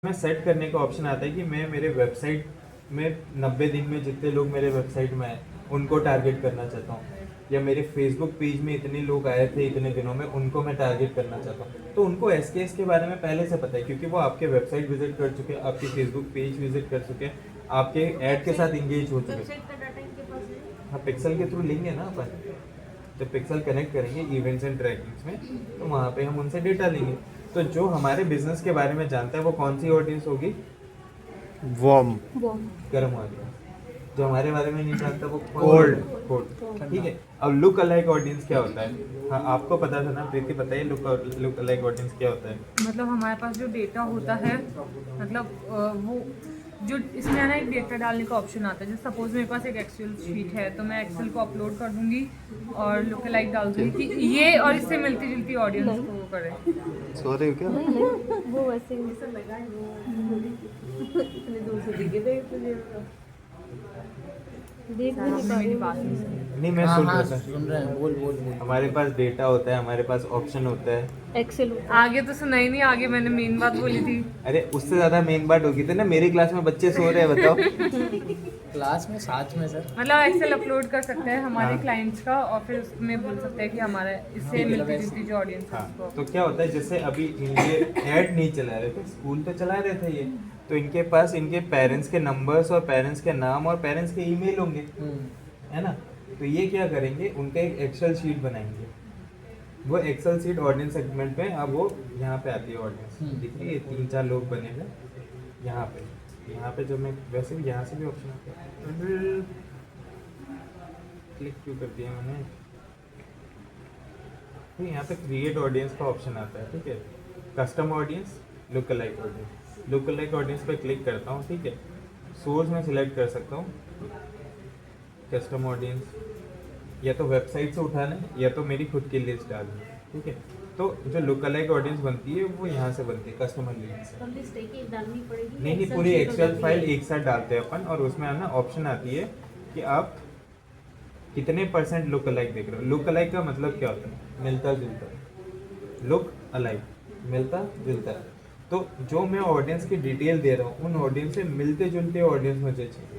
में सेट करने का ऑप्शन आता है कि मैं मेरे वेबसाइट में 90 दिन में जितने लोग मेरे वेबसाइट में आए उनको टारगेट करना चाहता हूँ, या मेरे फेसबुक पेज में इतने लोग आए थे इतने दिनों में उनको मैं टारगेट करना चाहता हूँ। तो उनको एसकेएस के बारे में पहले से पता है क्योंकि वो आपके वेबसाइट विजिट कर चुके हैं, आपके फेसबुक पेज विजिट कर चुके हैं, आपके ऐड के साथ इंगेज हो चुके हैं। हाँ, पिक्सल के थ्रू लेंगे ना अपन, जब पिक्सल कनेक्ट करेंगे इवेंट्स एंड ट्रैकिंग्स में तो वहाँ पे हम उनसे डेटा लेंगे। तो जो हमारे बिजनेस के बारे में जानता है वो कौन सी ऑडियंस होगी? वार्म गर्म ऑडियंस। जो हमारे बारे में नहीं जानता वो Cold. कोल्ड। ठीक है। अब लुक अलाइक ऑडियंस क्या होता है? हाँ, आपको पता था ना प्रीति, पता है लुक अलाइक ऑडियंस क्या होता है? मतलब हमारे पास जो डेटा होता है, मतलब वो जो इसमें है ना एक डेटा डालने का ऑप्शन आता है। जैसे सपोज मेरे पास एक एक्सेल शीट है तो मैं एक्सेल को अपलोड कर दूंगी और लुक लाइक डाल दूंगी कि ये और इससे मिलती जुलती ऑडियंस को वो करे। सो रहे हो क्या? वो वैसे ही सब लगा है वो इतने दूर से दिखे थे तुझे देख नहीं आपने पा मेरी रही बात नहीं सुनी। नहीं, मैं सुन रहा था। सुन रहे हैं, बोल बोल बोल। हमारे पास डेटा होता है, हमारे पास ऑप्शन होता है। एक्सेल आगे तो सुना ही नहीं, आगे मैंने मेन बात बोली थी। अरे उससे ज्यादा मेन बात होगी थी ना, मेरी क्लास में बच्चे सो रहे हैं, बताओ। क्लास में साथ में सर। मतलब एक्सेल अपलोड कर सकते हैं हमारे हाँ। क्लाइंट्स का और फिर उसमें बोल सकते हैं कि हमारा इससे मिलती जुलती जो ऑडियंस है हाँ, उसको। तो क्या होता है जैसे अभी ये ऐड नहीं चला रहे थे, स्कूल तो चला रहे थे ये, तो इनके पास इनके पेरेंट्स के नंबर्स और पेरेंट्स के नाम और पेरेंट्स के ईमेल होंगे, है ना। तो ये क्या करेंगे, उनका एक एक्सेल शीट बनाएंगे। वो एक्सेल शीट ऑडियंस सेगमेंट में, अब वो यहाँ पे आती है ऑडियंस, दिख रही है 3-4 लोग बने हुए यहाँ पे जो मैं वैसे भी यहाँ से भी ऑप्शन आता है, क्लिक क्यों कर दिया मैंने, तो यहाँ पे क्रिएट ऑडियंस का ऑप्शन आता है। ठीक है, custom audience, look alike audience. Look alike audience पे क्लिक करता हूँ। ठीक है, सोर्स में सिलेक्ट कर सकता हूँ, कस्टम ऑडियंस, या तो वेबसाइट से उठाना है या तो मेरी खुद की लिस्ट डालनी है। ठीक है, तो जो लुक अलाइक ऑडियंस बनती है वो यहाँ से बनती है, कस्टमर लिस्ट से। लिस्ट एक एक डालनी पड़ेगी। नहीं, पूरी एक्सेल फाइल एक साथ डालते हैं अपन, और उसमें ना ऑप्शन आती है कि आप कितने % लुक अलाइक देख रहे हो। लुक अलाइक का मतलब क्या होता है? मिलता जुलता। लुक अलाइक मिलता जुलता। तो जो मैं ऑडियंस की डिटेल दे रहा हूँ उन ऑडियंस से मिलते जुलते ऑडियंस मुझे चाहिए।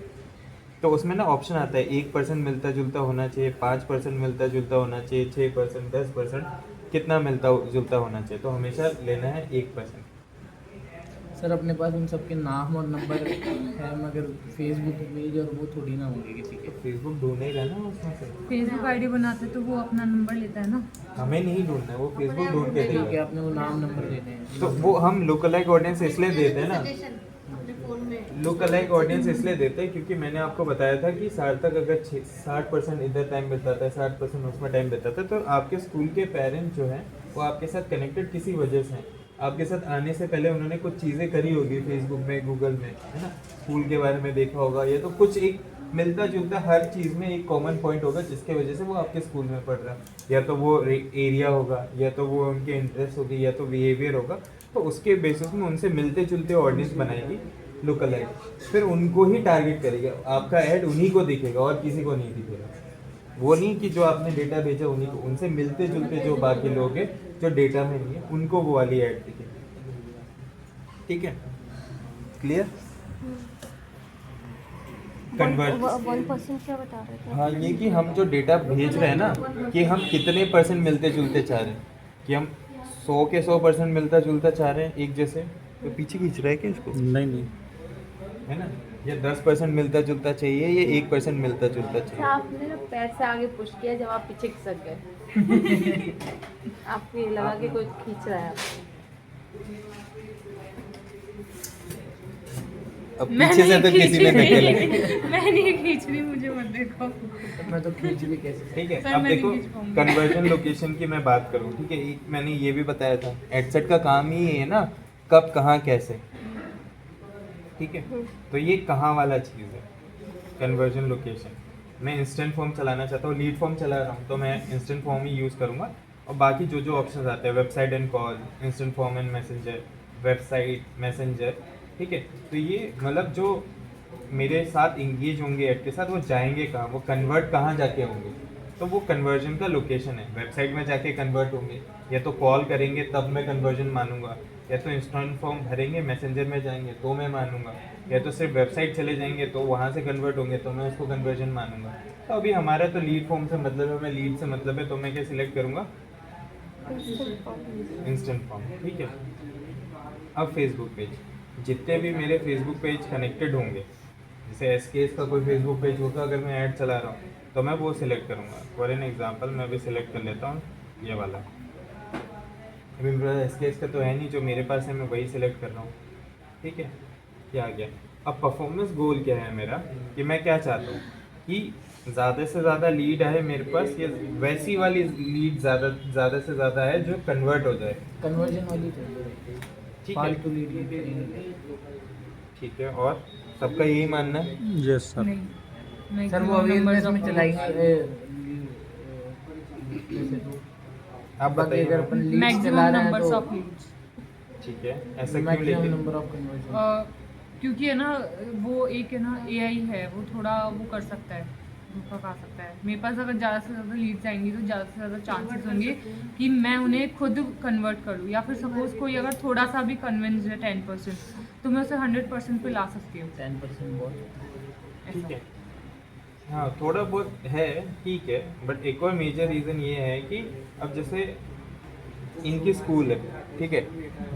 तो उसमें ना ऑप्शन आता है 1% मिलता जुलता होना चाहिए, 5% मिलता जुलता होना चाहिए, 6%, 10%, कितना मिलता जुलता होना चाहिए। तो हमेशा लेना है 1%। सर अपने पास उन सबके नाम और नंबर है, मगर फेसबुक पेज और वो थोड़ी ना होंगे किसी के। फेसबुक ढूंढ ही रहना उसमें से, फेसबुक आईडी बनाते तो वो अपना नंबर लेता है ना। हमें नहीं ढूंढना है, वो फेसबुक ढूंढ के ठीक है, देगा। आपने वो नाम नंबर देने हैं। तो वो हम लुक अलाइक ऑडियंस इसलिए देते हैं ना, लुक अलाइक ऑडियंस इसलिए देते हैं क्योंकि मैंने आपको बताया था कि सार्थक अगर 60% इधर टाइम बिताता है, 60% उसमें टाइम बिताता है, तो आपके स्कूल के पेरेंट्स जो हैं वो आपके साथ कनेक्टेड किसी वजह से हैं। आपके साथ आने से पहले उन्होंने कुछ चीज़ें करी होगी फेसबुक में, गूगल में, है ना, स्कूल के बारे में देखा होगा, या तो कुछ एक मिलता जुलता हर चीज़ में एक कॉमन पॉइंट होगा जिसके वजह से वो आपके स्कूल में पढ़ रहा है। या तो वो एरिया होगा, या तो वो उनके इंटरेस्ट होगी, या तो बिहेवियर होगा। तो उसके बेसिस में उनसे मिलते जुलते ऑडियंस बनाएगी लुक अलाइक, फिर उनको ही टारगेट करेगा। आपका ऐड उन्हीं को दिखेगा और किसी को नहीं दिखेगा। वो नहीं कि जो आपने डेटा भेजा उन्हीं को, उनसे मिलते जुलते जो बाकी लोग हैं जो डेटा में नहीं है उनको वो वाली ऐड दिखेगी। ठीक है, क्लियर? कन्वर्ट 1% क्या बता रहे थे? हाँ, ये कि हम जो डेटा भेज रहे हैं ना, कि हम कितने % मिलते जुलते चाह रहे हैं, कि हम 100 के 100% मिलता जुलता चाह रहे हैं एक जैसे, तो पीछे खींच रहा है क्या इसको, नहीं है ना, या 10% मिलता जुलता चाहिए, या 1% मिलता जुलता चाहिए। आपने ना पैर से आगे पुश किया जब आप पीछे खिसक गए। आपको ये लगा कि कोई खींच रहा है आपको। अब पीछे से तो किसी ने धकेला। मैं नहीं खींच रही, मुझे मत देखो। मैं तो खींच भी कैसे। ठीक है, सर, अब मैं देखो नहीं खींच पाऊंगी। कन्वर्जन लोकेशन की मैं बात करूँ, ठीक है, एक मैंने ये भी बताया था, एडसेट का काम ही ये है ना, कब कहाँ कैसे। ठीक है, तो ये कहाँ वाला चीज़ है कन्वर्जन लोकेशन। मैं इंस्टेंट फॉर्म चलाना चाहता हूँ, लीड फॉर्म चला रहा हूँ, तो मैं इंस्टेंट फॉर्म ही यूज़ करूँगा। और बाकी जो जो ऑप्शन आते हैं, website and call, instant form and messenger, website messenger, ठीक है, तो ये मतलब जो मेरे साथ इंगेज होंगे ऐड के साथ, वो जाएंगे कहाँ, वो कन्वर्ट कहाँ जाके होंगे, तो वो कन्वर्जन का लोकेशन है। वेबसाइट में जाके कन्वर्ट होंगे, या तो कॉल करेंगे तब मैं कन्वर्जन मानूंगा, या तो इंस्टेंट फॉर्म भरेंगे मैसेंजर में जाएंगे तो मैं मानूंगा, या तो सिर्फ वेबसाइट चले जाएंगे तो वहाँ से कन्वर्ट होंगे तो मैं उसको कन्वर्जन मानूंगा। तो अभी हमारा तो लीड फॉर्म से मतलब है, मैं लीड से मतलब है, तो मैं क्या सिलेक्ट करूँगा, इंस्टेंट फॉर्म। ठीक है। अब फेसबुक पेज, जितने भी मेरे फेसबुक पेज कनेक्टेड होंगे, जैसे एसकेएस का कोई फेसबुक पेज होगा, अगर मैं ऐड चला रहा हूँ तो मैं वो सिलेक्ट करूँगा। फॉर एन एग्जांपल मैं अभी सिलेक्ट कर लेता हूँ ये वाला। अभी मेरा एसकेएस का तो है नहीं, जो मेरे पास है मैं वही सिलेक्ट कर रहा हूँ। ठीक है, क्या आ गया। अब परफॉर्मेंस गोल क्या है मेरा, कि मैं क्या चाहता हूँ कि ज़्यादा से ज़्यादा लीड आए मेरे पास, या वैसी वाली लीड ज़्यादा से ज़्यादा है जो कन्वर्ट हो जाए। कन्वर्जन वाली चाहिए, ठीक है, फालतू लीड नहीं। ठीक है। और सबका यही मानना है? Yes sir. नहीं सर वो अवेयरनेस में चलाएंगे जैसे तो आप बाकी बताइए अगर मैम। अपन लीड्स मैक्सिमम चला रहे हैं नंबर्स तो ऑफ लीड्स। ठीक है, ऐसा क्यों मैक्सिमम लेकिन? Number of conversion. क्योंकि है ना वो एक है ना एआई है, वो थोड़ा वो कर सकता है, धोखा खा सकता है। मेरे पास अगर ज़्यादा से ज़्यादा लीड्स आएंगी तो ज़्यादा से ज़्यादा चांसेस होंगे कि मैं उन्हें खुद कन्वर्ट करूँ, या फिर सपोज कोई अगर थोड़ा सा भी कन्विंस है 10%, तो मैं उसे 100% पे ला सकती हूँ। 10% बहुत। ठीक है, हाँ थोड़ा बहुत है, ठीक है। बट एक और मेजर रीज़न ये है कि अब जैसे इनकी स्कूल है, ठीक है,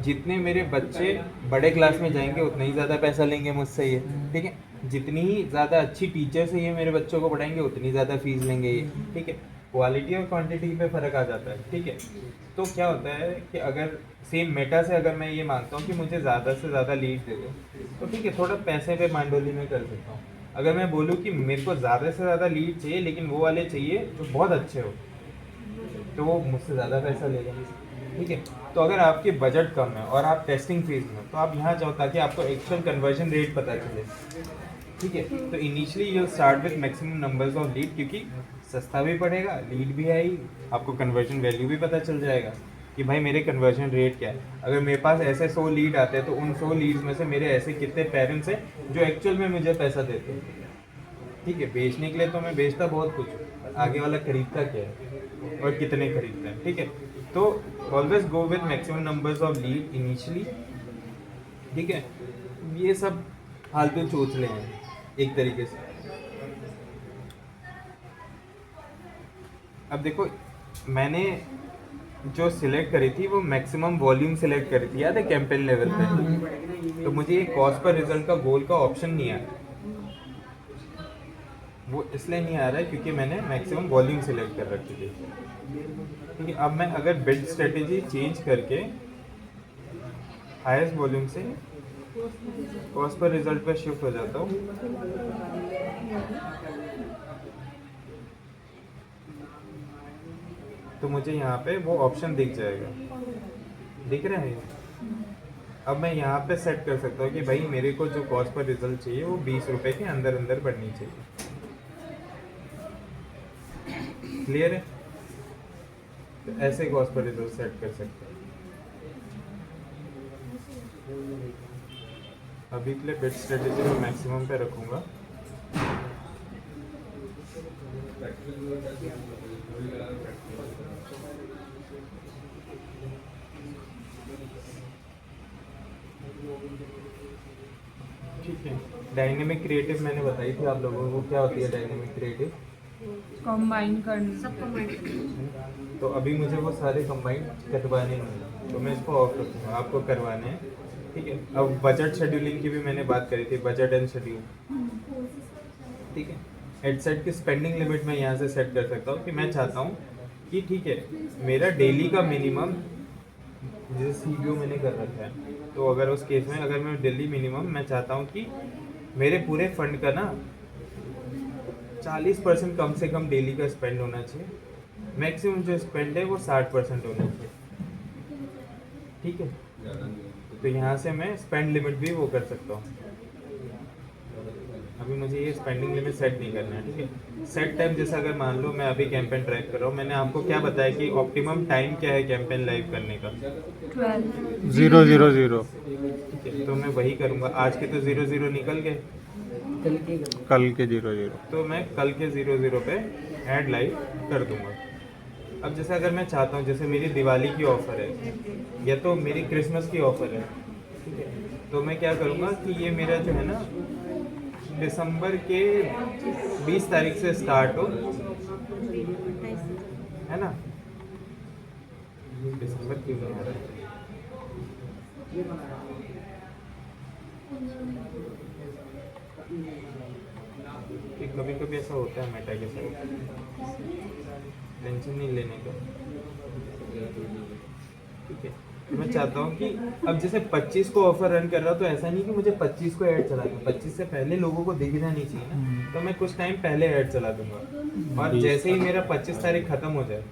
जितने मेरे बच्चे बड़े क्लास में जाएंगे उतना ही ज़्यादा पैसा लेंगे मुझसे ये। ठीक है, जितनी ही ज़्यादा अच्छी टीचर से ये मेरे बच्चों को पढ़ाएंगे उतनी ज़्यादा फीस लेंगे ये। ठीक है, क्वालिटी और क्वांटिटी पे फ़र्क आ जाता है। ठीक है, तो क्या होता है कि अगर सेम मेटा से अगर मैं ये मांगता हूँ कि मुझे ज़्यादा से ज़्यादा लीड दे दो, तो ठीक है, थोड़ा पैसे पे मांडोली में कर सकता हूँ। अगर मैं बोलूँ कि मेरे को ज़्यादा से ज़्यादा लीड चाहिए लेकिन वो वाले चाहिए जो बहुत अच्छे हो, तो वो मुझसे ज़्यादा पैसा लेगा। ठीक है, तो अगर आपके बजट कम है और आप टेस्टिंग फेज में हो तो आप यहाँ जाओ ताकि आपको एक्चुअल कन्वर्जन रेट पता चले। ठीक है, तो initially you start with maximum numbers of lead, क्योंकि सस्ता भी पड़ेगा, लीड भी आएगी, आपको कन्वर्जन वैल्यू भी पता चल जाएगा कि भाई मेरे कन्वर्जन रेट क्या है। अगर मेरे पास ऐसे 100 लीड आते हैं तो उन 100 लीड्स में से मेरे ऐसे कितने पेरेंट्स हैं जो एक्चुअल में मुझे पैसा देते हैं। ठीक है, बेचने के लिए तो मैं बेचता बहुत कुछ हूँ, आगे वाला खरीदता क्या है और कितने खरीदता है। ठीक है, तो always go with maximum numbers of lead initially. ठीक है, ये सब फालतू चोचले हैं एक तरीके से। अब देखो, मैंने जो सिलेक्ट करी थी वो मैक्सिमम वॉल्यूम सिलेक्ट करी थी, याद है, कैंपेन लेवल पे। तो मुझे ये कॉस्ट पर रिजल्ट का गोल का ऑप्शन नहीं आया, वो इसलिए नहीं आ रहा है क्योंकि मैंने मैक्सिमम वॉल्यूम सिलेक्ट कर रखी थी। ठीक है, अब मैं अगर बिल्ड स्ट्रेटेजी चेंज करके हाईएस्ट वॉल्यूम से कॉस्ट पर रिजल्ट पे शिफ्ट हो जाता हूँ, तो मुझे यहाँ पे वो ऑप्शन दिख जाएगा, दिख रहा है। अब मैं यहाँ पे सेट कर सकता हूँ कि भाई मेरे को जो कॉस्ट पर रिजल्ट चाहिए वो 20 रुपये के अंदर अंदर बढ़नी चाहिए। क्लियर है? तो ऐसे कॉस्ट पर रिजल्ट सेट कर सकते हैं। अभी के लिए बिट स्ट्रेटेजी में मैक्सिमम पे रखूँगा। ठीक है, डायनेमिक क्रिएटिव मैंने बताई थी आप लोगों को, क्या होती है डायनेमिक क्रिएटिव? कंबाइन करना, सब कमेंट। तो अभी मुझे वो सारे कंबाइन करवाने हैं, तो मैं इसको ऑफ रखूँगा, आपको करवाने हैं। ठीक है, अब बजट शेड्यूलिंग की भी मैंने बात करी थी, बजट एंड शेड्यूल। ठीक है, हेडसेट की स्पेंडिंग लिमिट मैं यहाँ से सेट कर सकता हूँ कि मैं चाहता हूँ कि ठीक है मेरा डेली का मिनिमम, जैसे सीबीओ मैंने कर रखा है, तो अगर उस केस में अगर मैं डेली मिनिमम मैं चाहता हूँ कि मेरे पूरे फंड का ना 40% कम से कम डेली का स्पेंड होना चाहिए, मैक्सिमम जो स्पेंड है वो 60% होना चाहिए। ठीक है, तो यहाँ से मैं स्पेंड लिमिट भी वो कर सकता हूँ। अभी मुझे ये स्पेंडिंग लिमिट सेट नहीं करना है। ठीक है, सेट टाइम, जैसा अगर मान लो मैं अभी कैंपेन ट्रैक कर रहा हूँ, मैंने आपको क्या बताया कि ऑप्टिमम टाइम क्या है कैंपेन लाइव करने का? 000। ठीक है, तो मैं वही करूँगा। आज के तो 00 निकल गए, कल के 00। तो मैं कल के 00 पे ऐड लाइव कर दूंगा। अब जैसे अगर मैं चाहता हूँ, जैसे मेरी दिवाली की ऑफर है या तो मेरी क्रिसमस की ऑफर है, ठीक है, तो मैं क्या करूँगा कि ये मेरा जो है ना दिसंबर के 20 तारीख से स्टार्ट हो, है ना, दिसंबर क्यों नहीं आ रहा है? कि कभी कभी ऐसा होता है मेटा के साथ, टेंशन नहीं लेने का, ठीक है। तो मैं चाहता हूँ कि अब जैसे 25 को ऑफर रन कर रहा हूँ, तो ऐसा नहीं कि मुझे 25 को ऐड चला दूँ, 25 से पहले लोगों को दिखना नहीं चाहिए ना, तो मैं कुछ टाइम पहले ऐड चला दूंगा, और जैसे ही मेरा 25 तारीख खत्म हो जाए